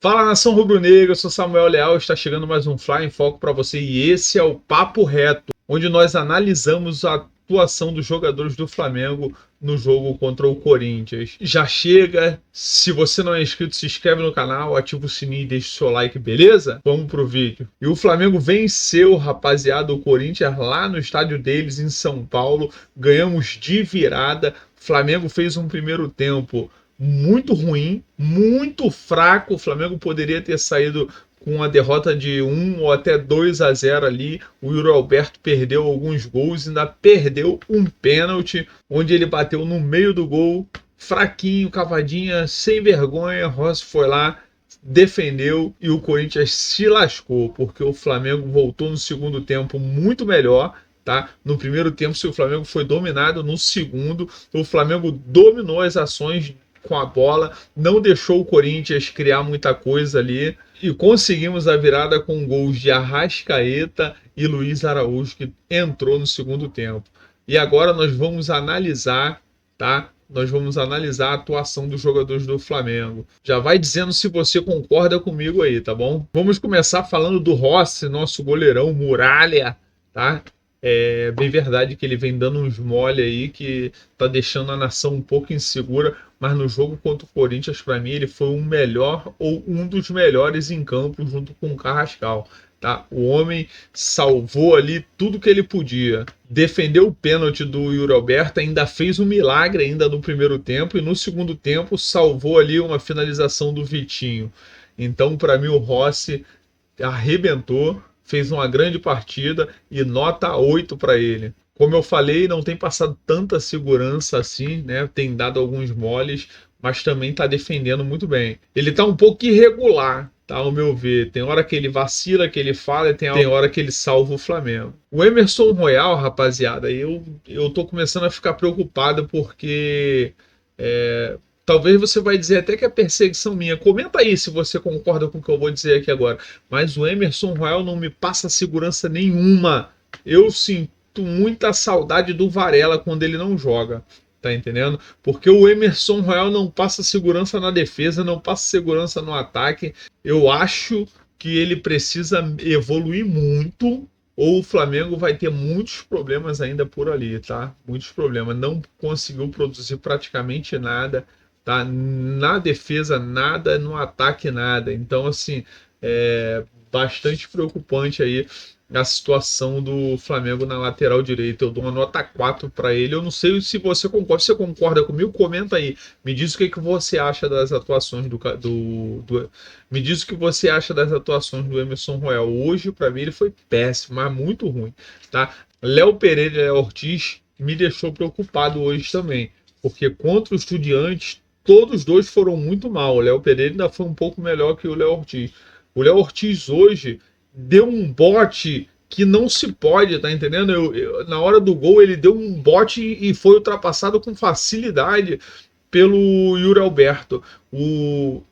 Fala, nação rubro-negra, eu sou Samuel Leal, está chegando mais um Fly em Foco para você e esse é o Papo Reto, onde nós analisamos a atuação dos jogadores do Flamengo no jogo contra o Corinthians. Já chega, se você não é inscrito, se inscreve no canal, ativa o sininho e deixa o seu like, beleza? Vamos pro vídeo. E o Flamengo venceu, rapaziada, o Corinthians lá no estádio deles em São Paulo, ganhamos de virada. O Flamengo fez um primeiro tempo muito ruim, muito fraco. O Flamengo poderia ter saído com uma derrota de 1 ou até 2-0 ali. O Yuri Alberto perdeu alguns gols, ainda perdeu um pênalti, onde ele bateu no meio do gol, fraquinho, cavadinha, sem vergonha. Rossi foi lá, defendeu e o Corinthians se lascou, porque o Flamengo voltou no segundo tempo muito melhor. Tá? No primeiro tempo, se o Flamengo foi dominado, no segundo, o Flamengo dominou as ações com a bola, não deixou o Corinthians criar muita coisa ali e conseguimos a virada com gols de Arrascaeta e Luiz Araújo, que entrou no segundo tempo. E agora nós vamos analisar, tá? Nós vamos analisar a atuação dos jogadores do Flamengo. Já vai dizendo se você concorda comigo aí, tá bom? Vamos começar falando do Rossi, nosso goleirão Muralha, tá? É bem verdade que ele vem dando uns mole aí que tá deixando a nação um pouco insegura, mas no jogo contra o Corinthians, para mim, ele foi o melhor ou um dos melhores em campo junto com o Carrascal. Tá? O homem salvou ali tudo que ele podia. Defendeu o pênalti do Yuri Alberto, ainda fez um milagre ainda no primeiro tempo e no segundo tempo salvou ali uma finalização do Vitinho. Então, para mim, o Rossi arrebentou, fez uma grande partida e nota 8 para ele. Como eu falei, não tem passado tanta segurança assim, né? Tem dado alguns moles, mas também está defendendo muito bem. Ele está um pouco irregular, tá? Ao meu ver. Tem hora que ele vacila, que ele fala, e tem hora que ele salva o Flamengo. O Emerson Royal, rapaziada, eu tô começando a ficar preocupado porque talvez você vai dizer até que é perseguição minha. Comenta aí se você concorda com o que eu vou dizer aqui agora. Mas o Emerson Royal não me passa segurança nenhuma. Eu sinto muita saudade do Varela quando ele não joga. Tá entendendo? Porque o Emerson Royal não passa segurança na defesa, não passa segurança no ataque. Eu acho que ele precisa evoluir muito, ou o Flamengo vai ter muitos problemas ainda por ali, tá? Muitos problemas. Não conseguiu produzir praticamente nada, tá? Na defesa nada, no ataque nada. Então, assim, é bastante preocupante aí a situação do Flamengo na lateral direita. Eu dou uma nota 4 para ele. Eu não sei se você concorda. Se você concorda comigo, comenta aí. Me diz o que você acha das atuações Me diz o que você acha das atuações do Emerson Royal. Hoje, para mim, ele foi péssimo, mas muito ruim, tá? Léo Pereira e Léo Ortiz me deixou preocupado hoje também, porque contra o Estudiantes todos os dois foram muito mal. O Léo Pereira ainda foi um pouco melhor que o Léo Ortiz. O Léo Ortiz hoje deu um bote que não se pode, tá entendendo? Na hora do gol ele deu um bote e foi ultrapassado com facilidade pelo Yuri Alberto. O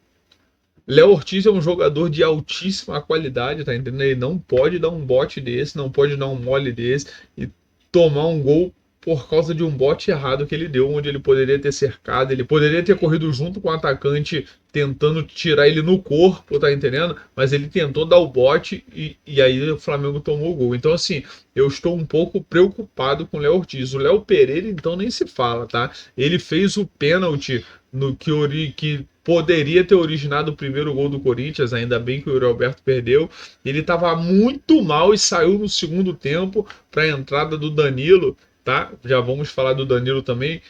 Léo Ortiz é um jogador de altíssima qualidade, tá entendendo? Ele não pode dar um bote desse, não pode dar um mole desse e tomar um gol por causa de um bote errado que ele deu, onde ele poderia ter cercado, ele poderia ter corrido junto com o atacante tentando tirar ele no corpo, tá entendendo? Mas ele tentou dar o bote e aí o Flamengo tomou o gol. Então, assim, eu estou um pouco preocupado com o Léo Ortiz. O Léo Pereira, então, nem se fala, tá? Ele fez o pênalti no que poderia ter originado o primeiro gol do Corinthians, ainda bem que o Yuri Alberto perdeu. Ele estava muito mal e saiu no segundo tempo para a entrada do Danilo, tá? Já vamos falar do Danilo também.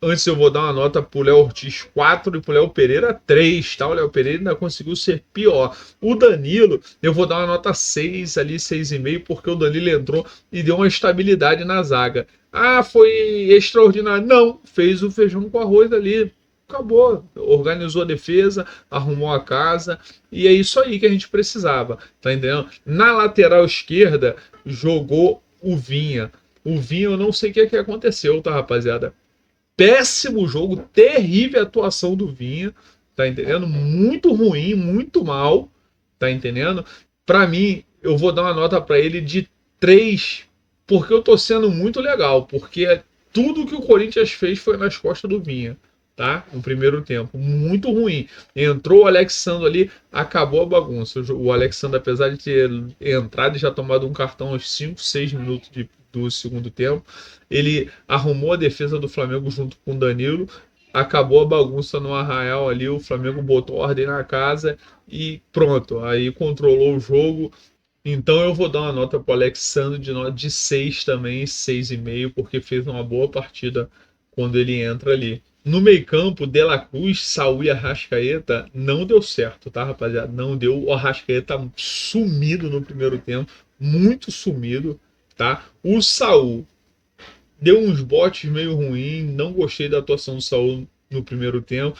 Antes eu vou dar uma nota pro Léo Ortiz 4 e pro Léo Pereira 3, tá? O Léo Pereira ainda conseguiu ser pior. O Danilo, eu vou dar uma nota 6 ali, 6,5, porque o Danilo entrou e deu uma estabilidade na zaga. Ah, foi extraordinário. Não, fez o feijão com arroz ali. Acabou, organizou a defesa, arrumou a casa e é isso aí que a gente precisava, tá entendendo? Na lateral esquerda jogou o Vinha. O Vinha, eu não sei o que aconteceu, tá, rapaziada? Péssimo jogo, terrível atuação do Vinha, tá entendendo? Muito ruim, muito mal, tá entendendo? Pra mim, eu vou dar uma nota pra ele de 3, porque eu tô sendo muito legal, porque tudo que o Corinthians fez foi nas costas do Vinha. tá? No primeiro tempo, muito ruim. Entrou o Alexandre ali, acabou a bagunça. O Alexandre, apesar de ter entrado e já tomado um cartão aos 5, 6 minutos do segundo tempo, ele arrumou a defesa do Flamengo junto com o Danilo, acabou a bagunça no Arraial ali, o Flamengo botou ordem na casa e pronto, aí controlou o jogo. Então eu vou dar uma nota para o Alexandre de nota de 6 também, 6,5, porque fez uma boa partida quando ele entra ali. No meio-campo, De La Cruz, Saúl e Arrascaeta não deu certo, tá, rapaziada? Não deu. O Arrascaeta sumido no primeiro tempo, muito sumido, tá? O Saúl deu uns botes meio ruim, não gostei da atuação do Saúl no primeiro tempo,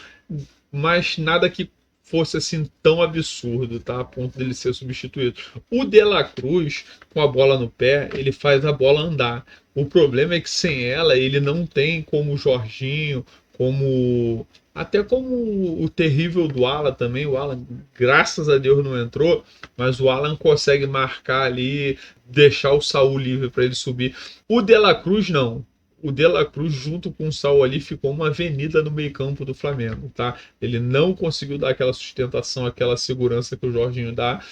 mas nada que fosse assim tão absurdo, tá? A ponto dele ser substituído. O De La Cruz, com a bola no pé, ele faz a bola andar. O problema é que sem ela, ele não tem como o Jorginho, como até como o terrível do Alan também. O Alan, graças a Deus, não entrou, mas o Alan consegue marcar ali, deixar o Saúl livre para ele subir. O De La Cruz não. O De La Cruz, junto com o Saúl ali, ficou uma avenida no meio-campo do Flamengo, tá? Ele não conseguiu dar aquela sustentação, aquela segurança que o Jorginho dá.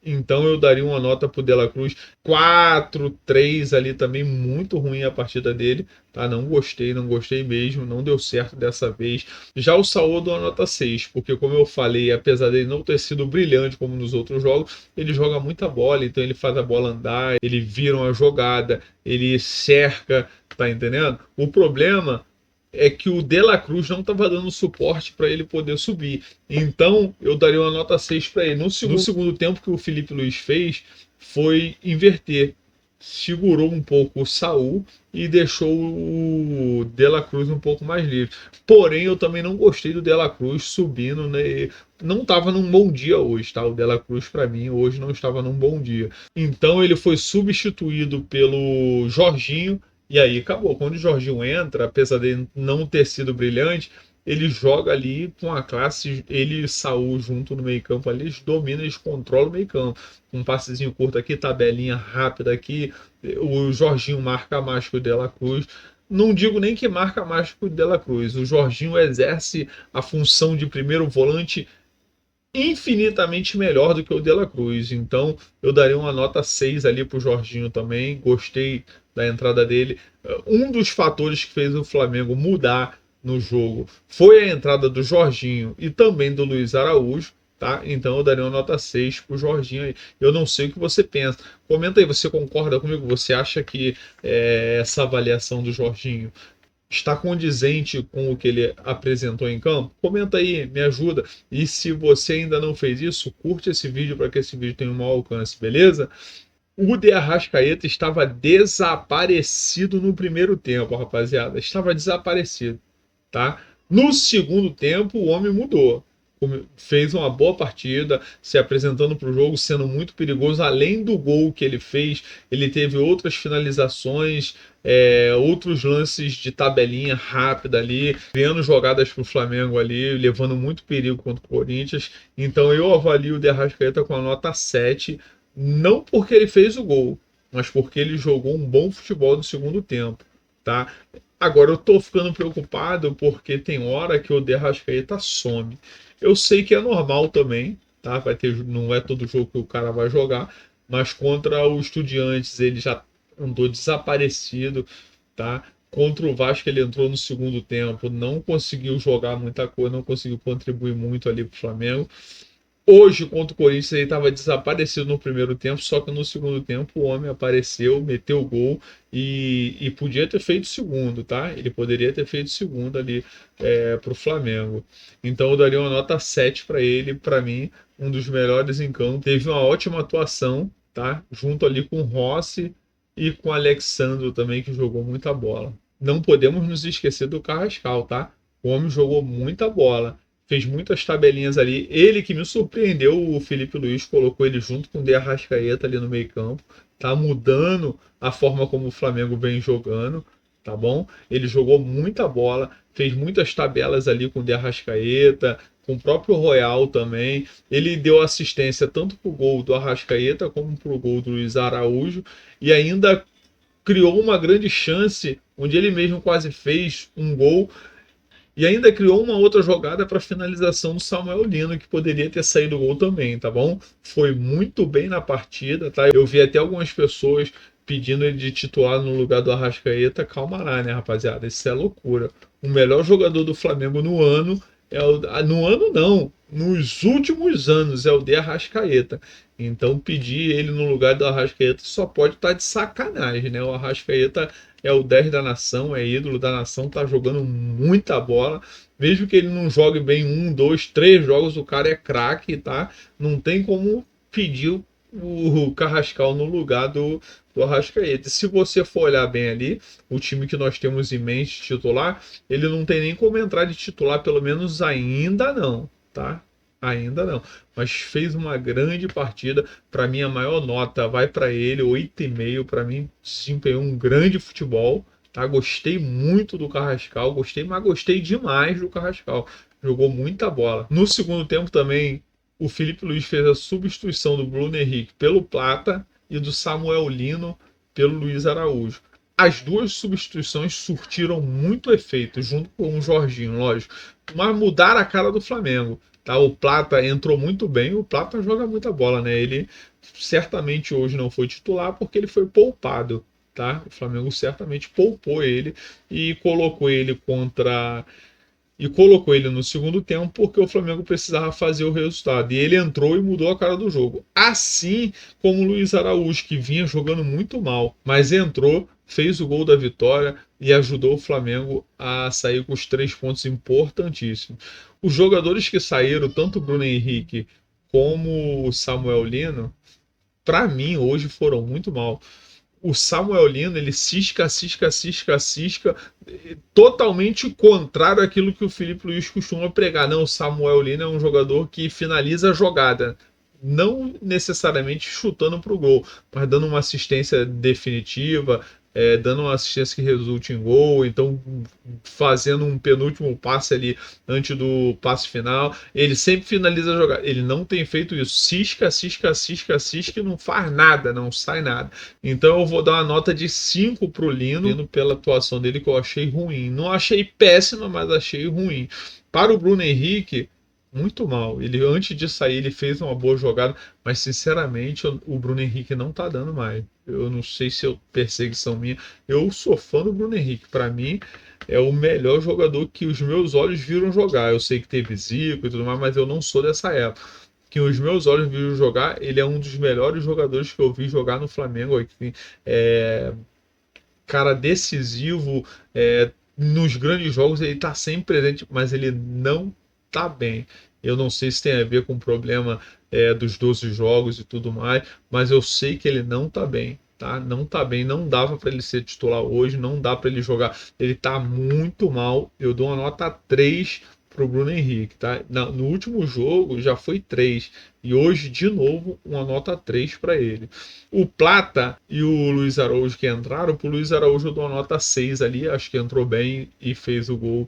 Então eu daria uma nota pro De La Cruz 4, 3 ali também, muito ruim a partida dele, tá? Não gostei, não gostei mesmo, não deu certo dessa vez. Já o Saúl eu dou uma nota 6, porque como eu falei, apesar dele não ter sido brilhante como nos outros jogos, ele joga muita bola, então ele faz a bola andar, ele vira uma jogada, ele cerca, tá entendendo? O problema é que o De La Cruz não estava dando suporte para ele poder subir. Então, eu daria uma nota 6 para ele. No segundo tempo que o Felipe Luiz fez foi inverter. Segurou um pouco o Saúl e deixou o De La Cruz um pouco mais livre. Porém, eu também não gostei do De La Cruz subindo, né? Não estava num bom dia hoje, tá? O De La Cruz, para mim, hoje não estava num bom dia. Então, ele foi substituído pelo Jorginho, e aí acabou. Quando o Jorginho entra, apesar de não ter sido brilhante, ele joga ali com a classe, ele e Saúl junto no meio-campo ali, eles dominam, eles controlam o meio-campo. Um passezinho curto aqui, tabelinha rápida aqui. O Jorginho marca mais que o De La Cruz. Não digo nem que marca mais que o De La Cruz. O Jorginho exerce a função de primeiro volante infinitamente melhor do que o De La Cruz. Então, eu daria uma nota 6 ali pro Jorginho também. Gostei da entrada dele. Um dos fatores que fez o Flamengo mudar no jogo foi a entrada do Jorginho e também do Luiz Araújo. Tá? Então eu daria uma nota 6 pro Jorginho aí. Eu não sei o que você pensa. Comenta aí, você concorda comigo? Você acha que essa avaliação do Jorginho está condizente com o que ele apresentou em campo? Comenta aí, me ajuda. E se você ainda não fez isso, curte esse vídeo para que esse vídeo tenha um maior alcance, beleza? O De Arrascaeta estava desaparecido no primeiro tempo, rapaziada. Estava desaparecido, tá? No segundo tempo, o homem mudou. Fez uma boa partida, se apresentando para o jogo, sendo muito perigoso. Além do gol que ele fez, ele teve outras finalizações, outros lances de tabelinha rápida ali, criando jogadas para o Flamengo ali, levando muito perigo contra o Corinthians. Então eu avalio o De Arrascaeta com a nota 7, não porque ele fez o gol, mas porque ele jogou um bom futebol no segundo tempo, tá? Agora eu tô ficando preocupado porque tem hora que o De Arrascaeta some. Eu sei que é normal também, tá? Não é todo jogo que o cara vai jogar, mas contra o Estudiantes ele já andou desaparecido, tá? Contra o Vasco ele entrou no segundo tempo, não conseguiu jogar muita coisa, não conseguiu contribuir muito ali pro Flamengo. Hoje, contra o Corinthians, ele estava desaparecido no primeiro tempo, só que no segundo tempo o homem apareceu, meteu o gol e podia ter feito o segundo, tá? Ele poderia ter feito o segundo ali para o Flamengo. Então eu daria uma nota 7 para ele, para mim, um dos melhores em campo. Teve uma ótima atuação, tá? Junto ali com o Rossi e com o Alexandre também, que jogou muita bola. Não podemos nos esquecer do Carrascal, tá? O homem jogou muita bola, fez muitas tabelinhas ali. Ele que me surpreendeu, o Felipe Luiz colocou ele junto com o De Arrascaeta ali no meio-campo. Tá mudando a forma como o Flamengo vem jogando, tá bom? Ele jogou muita bola, fez muitas tabelas ali com o De Arrascaeta, com o próprio Royal também. Ele deu assistência tanto pro gol do Arrascaeta como pro gol do Luiz Araújo e ainda criou uma grande chance onde ele mesmo quase fez um gol E ainda criou uma outra jogada para finalização do Samuel Lino, que poderia ter saído o gol também, tá bom? Foi muito bem na partida, tá? Eu vi até algumas pessoas pedindo ele de titular no lugar do Arrascaeta. Calma lá, né, rapaziada? Isso é loucura. O melhor jogador do Flamengo no ano é o. No ano não, nos últimos anos é o de Arrascaeta. Então pedir ele no lugar do Arrascaeta só pode estar de sacanagem, né? O Arrascaeta é o 10 da nação, é ídolo da nação, tá jogando muita bola. Mesmo que ele não jogue bem 1, 2, 3 jogos, o cara é craque, tá? Não tem como pedir o Carrascal no lugar do Arrascaeta. Se você for olhar bem ali, o time que nós temos em mente titular, ele não tem nem como entrar de titular, pelo menos ainda não, tá? Ainda não. Mas fez uma grande partida. Para mim, a maior nota vai para ele, 8,5. Para mim, desempenhou um grande futebol. Tá? Gostei muito do Carrascal. Mas gostei demais do Carrascal. Jogou muita bola. No segundo tempo também, o Felipe Luiz fez a substituição do Bruno Henrique pelo Plata e do Samuel Lino pelo Luiz Araújo. As duas substituições surtiram muito efeito, junto com o Jorginho, lógico. Mas mudaram a cara do Flamengo. Tá? O Plata entrou muito bem, o Plata joga muita bola, né? Ele certamente hoje não foi titular porque ele foi poupado, tá? O Flamengo certamente poupou ele e colocou ele no segundo tempo porque o Flamengo precisava fazer o resultado. E ele entrou e mudou a cara do jogo. Assim como o Luiz Araújo, que vinha jogando muito mal, mas entrou, fez o gol da vitória e ajudou o Flamengo a sair com os 3 pontos importantíssimos. Os jogadores que saíram, tanto o Bruno Henrique como o Samuel Lino, para mim, hoje foram muito mal. O Samuel Lino, ele cisca, totalmente contrário àquilo que o Felipe Luiz costuma pregar. Não, o Samuel Lino é um jogador que finaliza a jogada, não necessariamente chutando para o gol, mas dando uma assistência definitiva, dando uma assistência que resulte em gol, então fazendo um penúltimo passe ali antes do passe final. Ele sempre finaliza a jogada. Ele não tem feito isso. Cisca e não faz nada, não sai nada. Então eu vou dar uma nota de 5 pro Lino pela atuação dele, que eu achei ruim. Não achei péssima, mas achei ruim. Para o Bruno Henrique, muito mal. Ele, antes de sair, ele fez uma boa jogada, mas sinceramente o Bruno Henrique não tá dando mais. Eu não sei se é perseguição minha. Eu sou fã do Bruno Henrique. Para mim, é o melhor jogador que os meus olhos viram jogar. Eu sei que teve Zico e tudo mais, mas eu não sou dessa época. Que os meus olhos viram jogar, ele é um dos melhores jogadores que eu vi jogar no Flamengo. Cara decisivo, nos grandes jogos ele tá sempre presente, mas ele não tá bem. Eu não sei se tem a ver com o problema dos 12 jogos e tudo mais, mas eu sei que ele não tá bem. Tá? Não tá bem, não dava para ele ser titular hoje, não dá para ele jogar. Ele tá muito mal. Eu dou uma nota 3 pro Bruno Henrique, tá? No último jogo já foi 3 e hoje de novo uma nota 3 para ele. O Plata e o Luiz Araújo que entraram, pro Luiz Araújo eu dou uma nota 6 ali, acho que entrou bem e fez o gol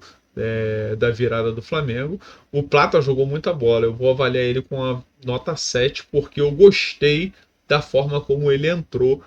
da virada do Flamengo. O Plata jogou muita bola, eu vou avaliar ele com a nota 7 porque eu gostei da forma como ele entrou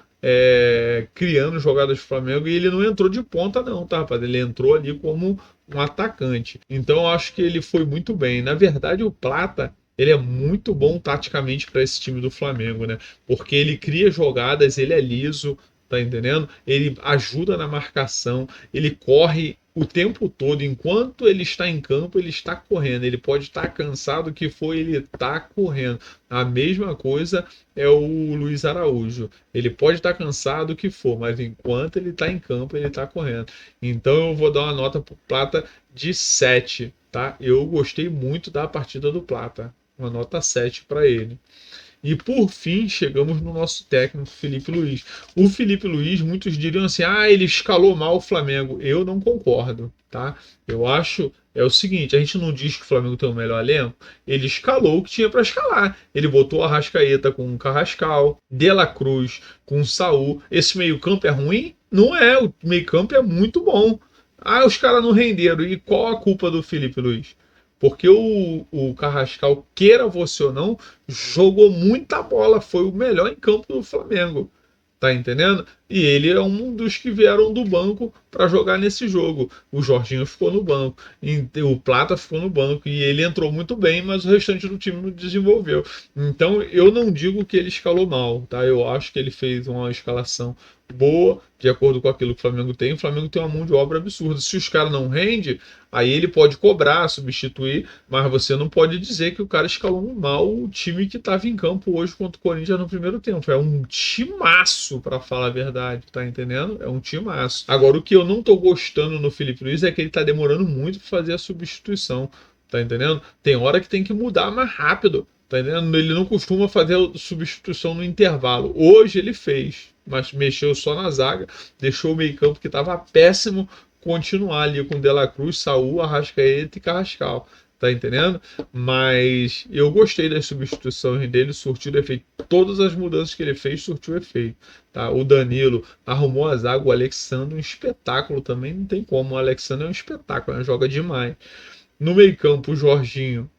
criando jogadas do Flamengo, e ele não entrou de ponta não, tá, rapaz? Ele entrou ali como um atacante. Então eu acho que ele foi muito bem. Na verdade, o Plata, ele é muito bom taticamente para esse time do Flamengo, né? Porque ele cria jogadas, ele é liso, tá entendendo? Ele ajuda na marcação, ele corre o tempo todo. Enquanto ele está em campo, ele está correndo. Ele pode estar cansado, que foi, ele está correndo. A mesma coisa é o Luiz Araújo. Ele pode estar cansado, o que for, mas enquanto ele está em campo, ele está correndo. Então eu vou dar uma nota para o Plata de 7, tá? Eu gostei muito da partida do Plata. Uma nota 7 para ele. E por fim, chegamos no nosso técnico, Felipe Luiz. O Felipe Luiz, muitos diriam assim, ele escalou mal o Flamengo. Eu não concordo, tá? Eu acho, o seguinte, a gente não diz que o Flamengo tem o melhor elenco, ele escalou o que tinha para escalar. Ele botou a Arrascaeta com o Carrascal, De La Cruz com o Saul. Esse meio-campo é ruim? Não é, o meio-campo é muito bom. Os caras não renderam. E qual a culpa do Felipe Luiz? Porque o Carrascal, queira você ou não, jogou muita bola. Foi o melhor em campo do Flamengo. Tá entendendo? E ele é um dos que vieram do banco para jogar nesse jogo. O Jorginho ficou no banco, o Plata ficou no banco e ele entrou muito bem, mas o restante do time não desenvolveu. Então eu não digo que ele escalou mal, tá? Eu acho que ele fez uma escalação boa, de acordo com aquilo que o Flamengo tem. O Flamengo tem uma mão de obra absurda. Se os caras não rendem, aí ele pode cobrar, substituir, mas você não pode dizer que o cara escalou mal o time que estava em campo hoje contra o Corinthians no primeiro tempo. É um timaço, para falar a verdade, tá entendendo? É um timaço. Agora, o que eu não tô gostando no Felipe Luiz é que ele tá demorando muito para fazer a substituição, tá entendendo? Tem hora que tem que mudar mais rápido. Tá entendendo? Ele não costuma fazer a substituição no intervalo. Hoje ele fez, mas mexeu só na zaga, deixou o meio-campo que estava péssimo continuar ali com De La Cruz, Saúl, Arrascaeta e Carrascal. Tá entendendo? Mas eu gostei das substituições dele, surtiu efeito. Todas as mudanças que ele fez surtiu efeito. Tá? O Danilo arrumou a zaga, o Alexandre um espetáculo também, não tem como. O Alexandre é um espetáculo, né? Joga demais. No meio-campo, o Jorginho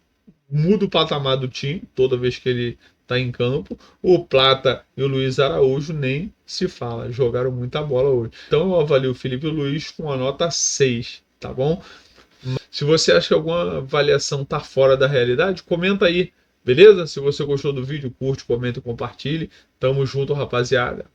muda o patamar do time toda vez que ele está em campo. O Plata e o Luiz Araújo nem se fala, jogaram muita bola hoje. Então eu avalio o Felipe Luiz com a nota 6, tá bom? Se você acha que alguma avaliação está fora da realidade, comenta aí, beleza? Se você gostou do vídeo, curte, comenta e compartilhe. Tamo junto, rapaziada.